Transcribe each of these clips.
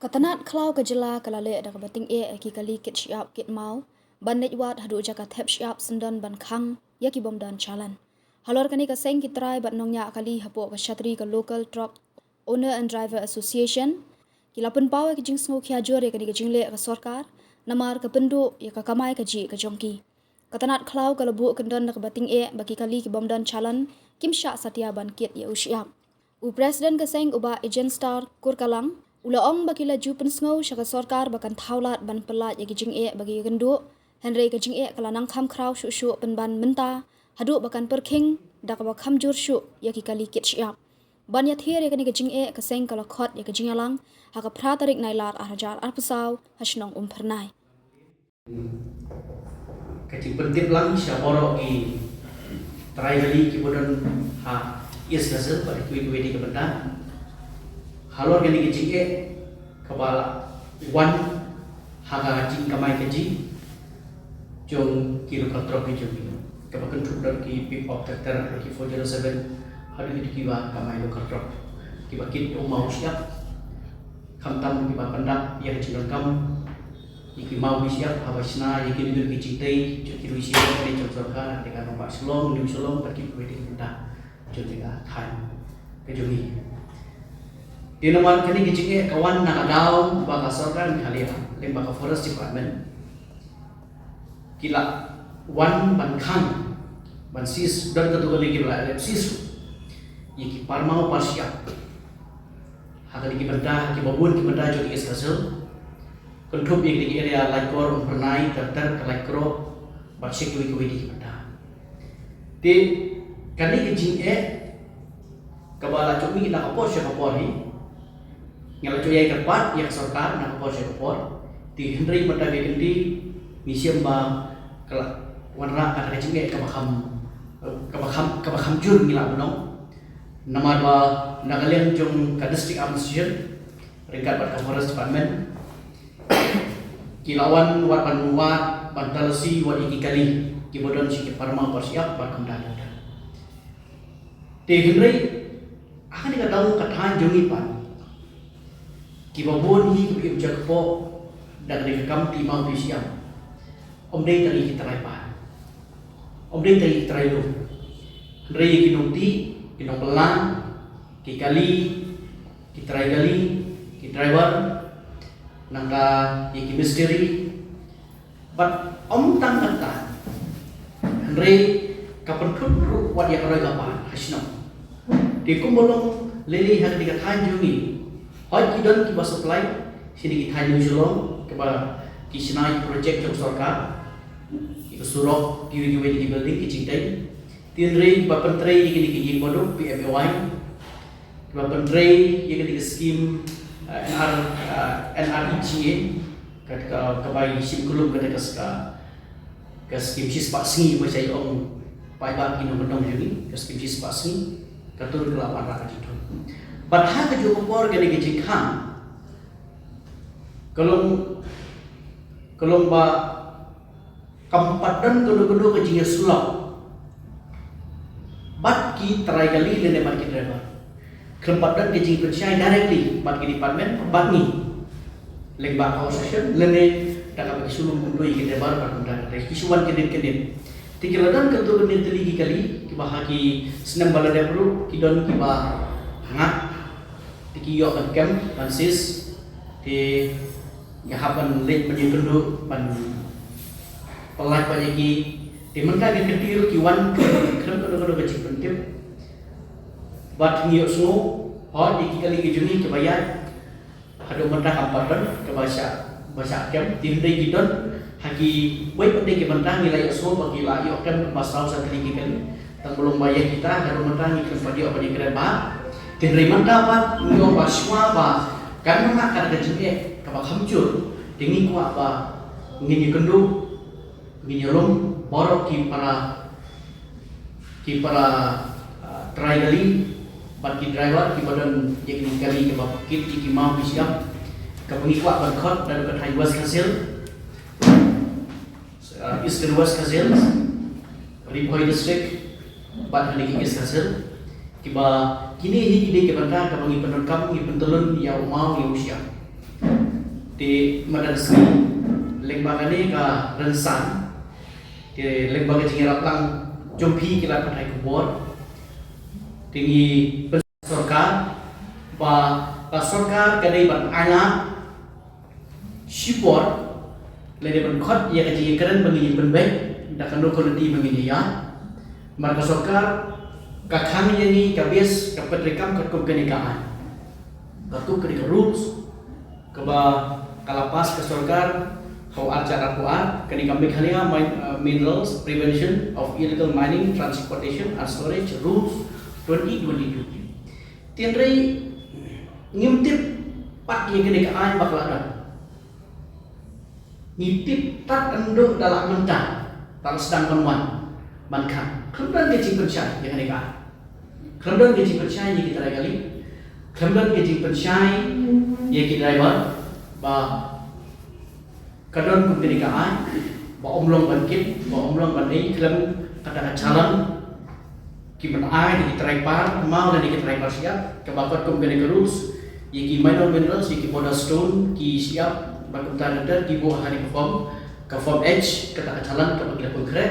Katanat klau kajela kalale da kabating ki kali kit siap kit mau ban netwat hadu jaka thep siap sendan ban khang ya ki bom dan chalan halor kani ka seng ki try bat nongnya kali hapo ka shatri ka local truck owner and driver association ki lapun pawe ki jing sngo khya jore kani ka jingle ka sarkar namar ka pendu ya ka kamai ka ji ka jongki katanat klau ka labu kendan da kabating baki kali ki bom dan chalan kim sha satya ban kit ya usiap u president ka seng uba agent star kurkalang ula ong bagi laju pensngau syaka sarkar bakan thaulat ban pelat ya gijing bagi gendu henry gijing kalanang kham kraw shu penban menta hadu bakan perking dak ba kham jur shu ya ki kali kit siap ban ya thiere kani gijing ka seng kala khot ya gijing alang haka phra tarik nailat arjar arpusau hasnong pernai Kecil penting lang siya borok ki try kali ki bodon ha yes kasel pada kui di kebenar halor kani kecil kepala wan haga jing kamai keji jong kilo kontrol ki jong kebakan tudar ki pick up tractor ki 407 hadu ki kiwa kamai lo kontrol ki bakit mau siap kamtam ki bapandak yang cilon kam iki mau siap habasna iki bil ki citai ki rusia ni contohkan dengan nombak selong ni selong pergi wedi kita contohnya thai ke jongi di nomor kini ki kawan nak daw baka sarkar khalia lembaga forest department kila wan ban khang ban sis dan ketua lagi bela sis iki parmau parsiap hakali ki benda ki babun ki benda jo ki esasel kontrib yang di area laikor pernai terter ke laikro barsik kui di kita di kali kejing kebala cumi kita kapor siapa kapor ni ngala cuy kepat yang sarkar nak kapor siapa kapor di Henry pada ganti misiam ba kelak warna ada kejing kabakam jur ngila benong nama ba nagalian jong ka district administration ringkat pada forest department kilawan wat panuat bantalsi wat iki kali kibodon sikit parma persiap bakam dada te Henry akan dikatakan katahan jongi pan kibabon hi kibim jakpo dan rekam timau bisiam om dei tadi kita lepas om dei tadi kita lu Henry kinunti kinong pelang kikali kita gali ki driver nangka iki misteri but om tang kata Henry kapan kudru wat ya karo gapan hasno di kumbolong leli hak di katan jungi hoi kidon ki supply sini ki thanyu julong kepada ki sinai project jok sarkar ki surok ki di building ki cintai tinrei bapan trei ki ki bodo PMAY bapan trei ki scheme NREGA ketika kebayi sim kulum ketika ke skim sis pasni macam yang pai bagi nomor jadi ke skim sis pasni katur kelapan rakyat itu. Padahal kejual kompor gini kejikhan kalau ba kampadan kedua kejinya sulap bat ki try kali lene bat ki driver kempadan kejing percaya directly bat ki department bat ni lembaga association lene tak bagi sulung untuk iki driver bat kundan kisuan kedin tikiladan ketua kedin teligi kali ki bahagi senam balada perlu kidon ki ba hangat tikiyo kan pansis di ngahapan lek penyekendu pan pelai panyaki di mentah ki ketir ki wan krem kedua kecil penting bat ngiyok semua hot di kali kejuni kebayar hadu mentah kampadan ke bahasa kem tindai kidon haki wei penting ke mentah nilai semua bagi layak kem masalah satri kan tang belum bayar kita hadu mentah ni ke pada apa ni keren ba tindai mentah ba ngiyok baswa ba kan nak kada kejuni ke hamcur tinggi kuat ba ngini kendu ngini rom borok ki para try kali bagi driver di badan yang kali ke bakit iki mau siap ke pengikut berkot dan ke Taiwan hasil East hasil Ripoy district bat hari kis hasil kiba kini ke bantah ke pengikut kamu pentelun ya mau ya usia di Madrasah lembaga ni ka rensan di lembaga jingira lang jompi kila patai kubor tinggi sorkar ba sorkar kadai ban ana support lede ban khot ya kaji keren bagi penbaik dak kando quality bagi ya marka sorkar ka kami ni kabis ka petrekam ka kenekaan ka rules ka ba kalapas ke sorkar kau acara kuat ketika Meghalaya Minerals Prevention of Illegal Mining, Transportation and Storage Rules 2022. Tienrei ngimtip pat yang ketika ay bakal ada. Ngimtip tat endo dalam mentah dalam sedang penuan mankan. Kemudian gaji pensyai yang ketika. Kemudian gaji pensyai yang kita kali. Kemudian gaji pensyai yang kita driver bah kadang kebenaran, bawa omlong bangkit, bawa omlong bandai, kelam kata calang, kiman ay di traipar, mau dan di traipar siap, kebakat kebenaran rules, yaki minor minerals, yaki border stone, ki siap, bakutan ada di bawah hari ke form H, kata calang, kebagian konkret,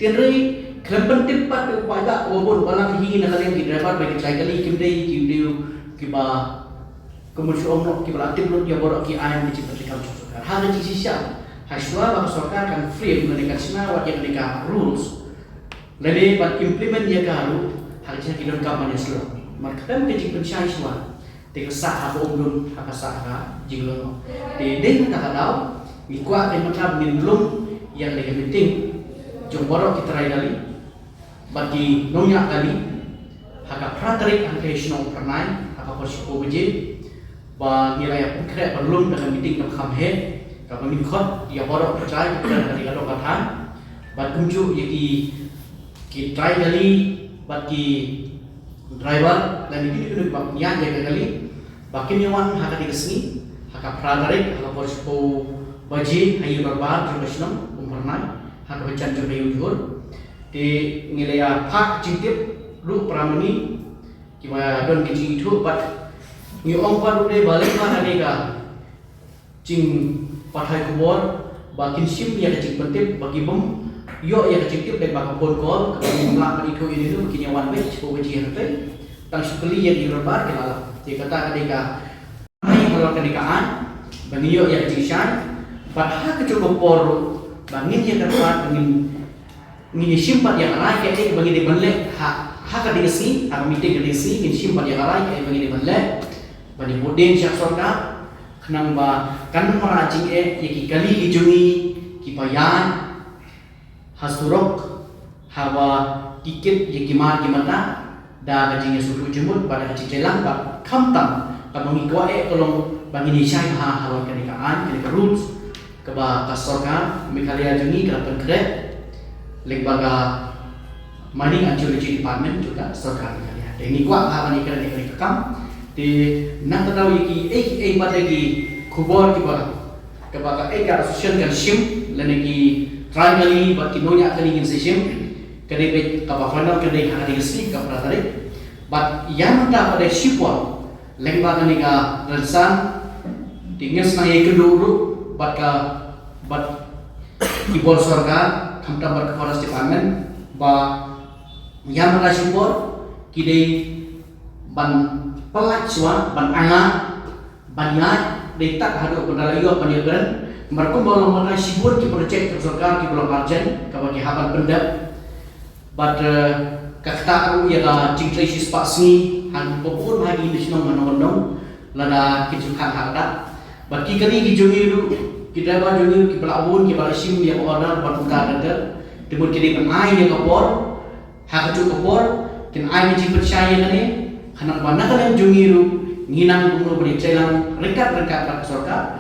tienrei kelam penting pada upaya, walaupun balang hingin hal yang di traipar bagi try kali kimdei kiba kemudian omlong kiba aktif lu dia borok ki ay di cipetikam sorkar. Hal yang sisa, hasilnya bahwa sorkar kan free mengenai semua wajib mereka rules. Lalu buat implement dia kalu, halnya kita kampanye slow. Mereka menjadi pensyai semua. Tiga sah apa umum, apa sah apa jinglo. Dede tak tahu, ikut yang mereka belum yang lagi penting. Jomborok kita rai kali, bagi nonyak kali, haka praterik antational pernah, haka persipo wajib. Ba nilai konkret belum dengan meeting dengan kamhe kalau mikot dia baru percaya kepada hari kalau katakan bat kunjuk jadi kita kali bagi driver dan ini kena bak niat jaga kali bakin yawan haka di sini haka pradarik haka pospo baji hayu barbar juga senang umurna haka bacan juga yujur di nilai pak jintip lu pramani kima don kecing itu bat ni orang pun balik mana nega cing patai kubur bakin sim yang kecil penting bagi bom yo yang kecil tip dan bakal phone call kalau melakukan itu ini tu begini one way cukup biji hartai tang sekali yang dilebar ke dalam dia kata nega mai kalau kenekaan bagi yo yang kecil syan padahal kecukup por bangin yang tempat bangin simpat yang lain kayak bagi di balik hak kadisi hak meeting kadisi simpat yang lain kayak bagi di balik bani modern syak sorka kenang ba kan meracing yaki kali kijungi kipayan hasurok hawa tiket yaki mar gimana da kajingnya sudu jemut pada kacing jelang ba kamtam kamang ikwa kolong bangini syai hawan kenekaan rules keba kasorka Meghalaya jungi kerapan kret lembaga mining and geology department juga sorka Meghalaya dan ini kuat hawan ikan kekam di nak tahu iki pada ki kubur kiba kebaga eka association kan sim lagi try kali buat kinonya kali ingin sim kali be kaba final kali hari resmi ka pratari but yang tak pada sipol lembaga ni ka rensan tinggal senai kedulu buat kibor sorga kamta ber forest department ba yang ada sipol kidai ban pelacua ban anga banyak detak hadu pendalayo penyegeran mereka belum mengenai sibur ki projek sorkar ki belum arjen kabagi haban pendap but kakta aku ya ga cingtrai sispa sini han popun hagi di sino manong lada kijukan hakda bagi kali ki jungi du ki driver jungi ki pelabun ki balasim ya order ban utara der timur kini penai ya kapor hakju kapor kin ai ji percaya ni kanak mana kan yang jungiru nginang bungo beri celang rekat rak sorkar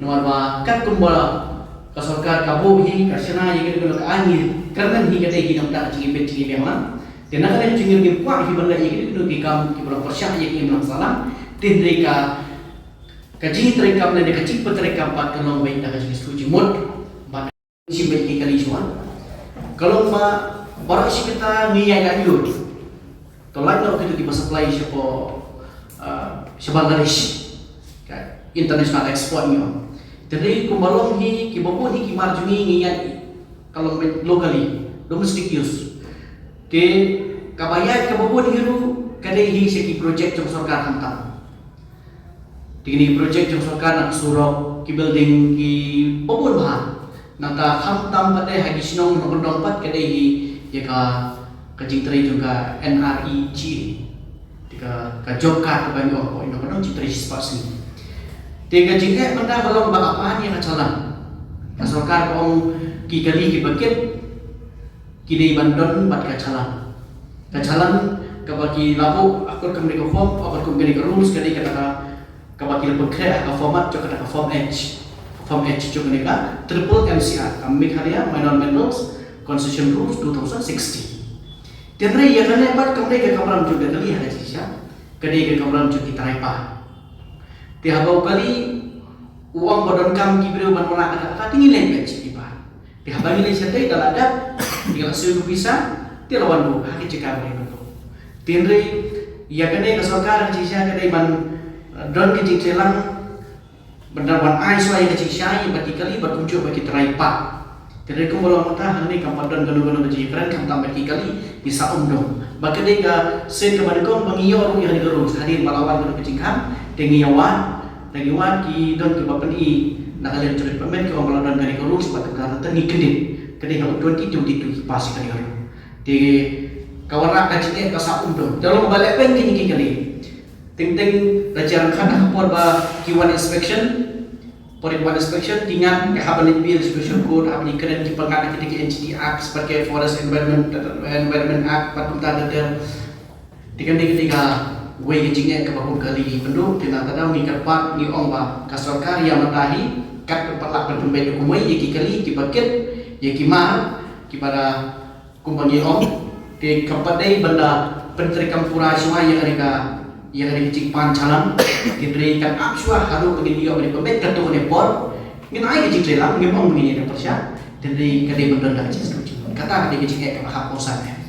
nomor ba kat kumbala ka sorkar kabuhi kasina yeke ko ka ani karena hi kate hi namta cingi pet cingi memang dan kan yang jungir ki kwa hi banda yeke ko ki kam ki bro persyak yeke imam salam tindrika kaji trekam le ka cip trekam pat kalong baik da kaji suci mod ba si baik ki kali juan kalau ma barak si kita ngiya ga yud tolak nak kita tiba supply siapa Bangladesh, international export ni. Jadi kumbalong hi kibopon hi kimarjungi ngiyan kalau locally domestic use. Ke kabayat kabopon hiru kadai hi seki project jong sarkar hantam. Tingni project jong sarkar nak surok ki building ki popon bahan. Nata hantam kadai hagi sinong nomor 4 kadai hi ya ka jingteri juga NREG. Ka job card bagi orang nomor jingteri spasi. Tiga jika benda kalau bakapan yang acalan, kasorkar kong kikali kibakit, kini bandon bat kacalan kabaki labu aku kembali ke form, aku kembali ke rules kali kata kabaki lepas kaya ke format cok kata form H cok ni ka triple MCR, kami karya minor manuals concession rules 2060. Tiada yang kena buat kembali ke kameram juga kali ada sisa, kali ke kameram juga kita repa. Tiap kali uang bodon kam kibru ban mola ada tinggi language iba. Tiap bagi le setai dalam adab tinggal suruh bisa tiap lawan bu haki cekar ni betul. Tinre ya kene ke sarkar cisya kene ban don ke cikcelang benar ban ai suai ke cisya yang bagi kali berkunjung bagi teraipa. Tinre ko bolong mata hani kam padon ganu-ganu bagi keren kam tambah kali bisa undong. Bagi dia sen ke badekong bangiyor yang digerus hadir melawan ganu kecingkam tengiyawan Nagiwan ki don ki bapan I nakalian cerit pamen ki orang dan dari korun sebab kerana tengi kedit kedit kalau 2022 pasti kali orang di kawarak kacitnya kasak undung kalau balik pen kini kali ting raja kan kapor ba Q1 inspection Q1 inspection tinggal habalit bil inspection code habis keren ki pengat ketika NGT Act sebagai Forest Environment Act patunta detail tiga Wei kecingnya kebakun kali penduk tidak tahu ni kerpat ni ong ba kasar karya matahi kat pelak berpembeda kumai yaki kali ki paket yaki mar kepada kumbangi ong ke kepadai benda penteri kampura semua yang ada kecing pancalan diberikan apsua haru bagi dia beri pembed katu nepor ngin ai kecing telang ngin ong ngin persya dan dari kadai benda dah kecing kata kadai kecing ke haposan